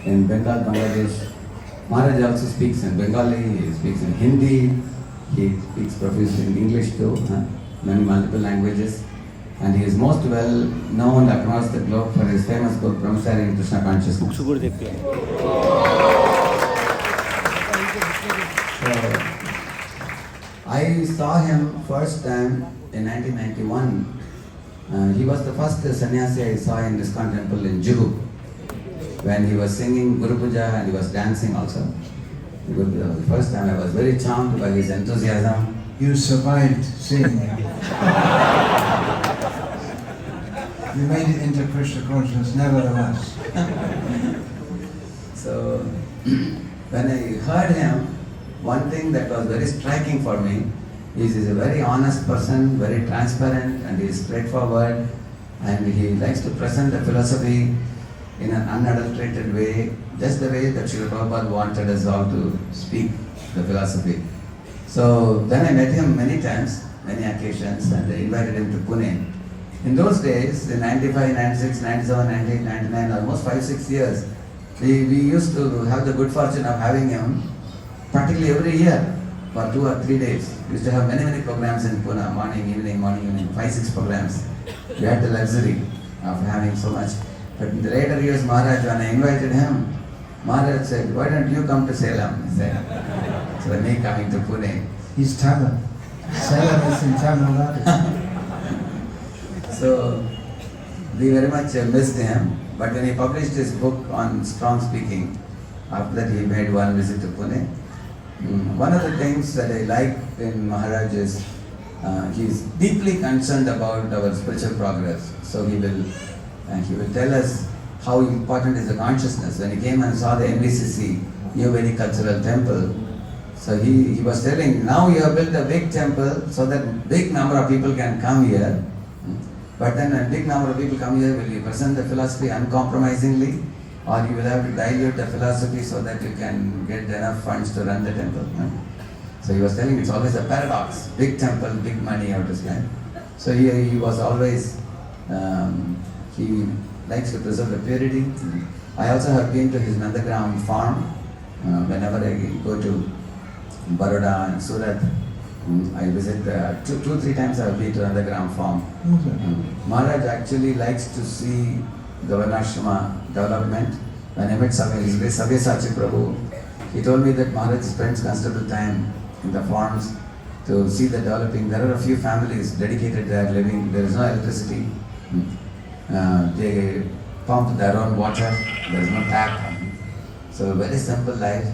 in Bengal, Bangladesh. Maharaj also speaks in Bengali, he speaks in Hindi, he speaks profusely in English too, many multiple languages. And he is most well known across the globe for his famous book, Brahmachari in Krishna Consciousness. So, I saw him first time in 1991. He was the first sannyasi I saw in ISKCON temple in Juhu, when he was singing Guru Puja and he was dancing also. The first time I was very charmed by his enthusiasm. You survived seeing him. You made it into Krishna consciousness nevertheless. So, when I heard him, one thing that was very striking for me is he's a very honest person, very transparent, and he is straightforward, and he likes to present the philosophy in an unadulterated way, just the way that Srila Prabhupada wanted us all to speak the philosophy. So then I met him many times, many occasions, and I invited him to Pune. In those days, in 95, 96, 97, 98, 99, almost 5-6 years, we used to have the good fortune of having him practically every year for 2 or 3 days. We used to have many programs in Pune, morning, evening, 5-6 programs. We had the luxury of having so much. But in the later years, Maharaj, when I invited him, Maharaj said, "Why don't you come to Salem?" He said. So me coming to Pune. He's Tamil. Salem is in Tamil Nadu. So we very much missed him. But when he published his book on strong speaking, after that he made one visit to Pune. One of the things that I like in Maharaj is he is deeply concerned about our spiritual progress. So he will tell us how important is the consciousness. When he came and saw the MBCC, New Vedic Cultural Temple, so he was telling, now you have built a big temple so that big number of people can come here. But then a big number of people come here, will you present the philosophy uncompromisingly, or you will have to dilute the philosophy so that you can get enough funds to run the temple? So he was telling it's always a paradox. Big temple, big money, how to spend. So he was always, he likes to preserve the purity. I also have been to his Nandagram farm. Whenever I go to Baroda and Surat, I visit 2-3 times I have been to Nandagram farm. Maharaj actually likes to see the Varnashrama development. When I met Radheshyam Prabhu, he told me that Maharaj spends considerable time in the farms to see the developing. There are a few families dedicated there living. There is no electricity. They pump their own water. There is no tap. So very simple life.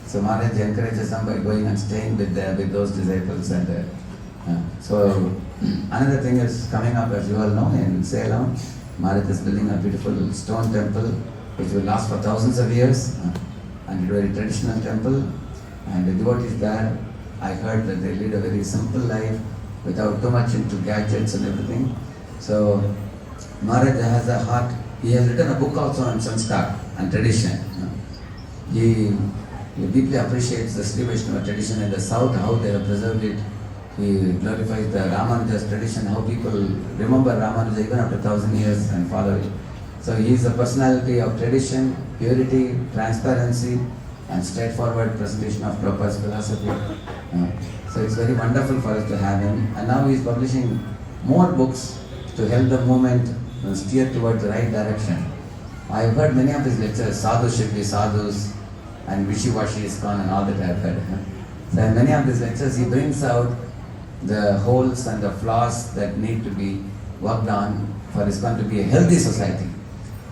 So Maharaj encourages them by going and staying with those disciples. And so another thing is coming up, as you all know, in Salem. Maharaj is building a beautiful stone temple which will last for thousands of years, and a very traditional temple. And the devotees there, I heard that they lead a very simple life without too much into gadgets and everything. So Maharaj has a heart. He has written a book also on sanskar and tradition. He deeply appreciates the Sri Vaishnava tradition in the south, how they have preserved it. He glorifies the Ramanuja's tradition, how people remember Ramanuja even after 1,000 years and follow it. So he is a personality of tradition, purity, transparency, and straightforward presentation of Prabhupada's philosophy. So it's very wonderful for us to have him. And now he is publishing more books to help the movement steer towards the right direction. I have heard many of his lectures, sadhu should be sadhus, and wishy-washy ISKCON and all that I have heard. So in many of his lectures he brings out the holes and the flaws that need to be worked on for ISKCON to be a healthy society.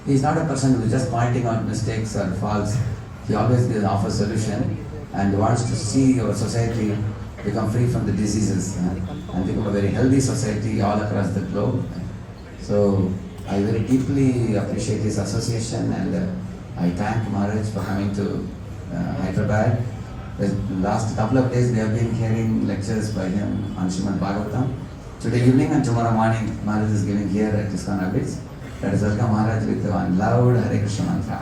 He is not a person who is just pointing out mistakes or faults. He always offers solution and wants to see our society become free from the diseases and become a very healthy society all across the globe. So I very deeply appreciate his association, and I thank Maharaj for coming to Hyderabad. The last couple of days we have been hearing lectures by him on Srimad Bhagavatam. Today evening and tomorrow morning Maharaj is giving here at ISKCON ABIDS. Let us welcome Maharaj with one loud Hare Krishna mantra.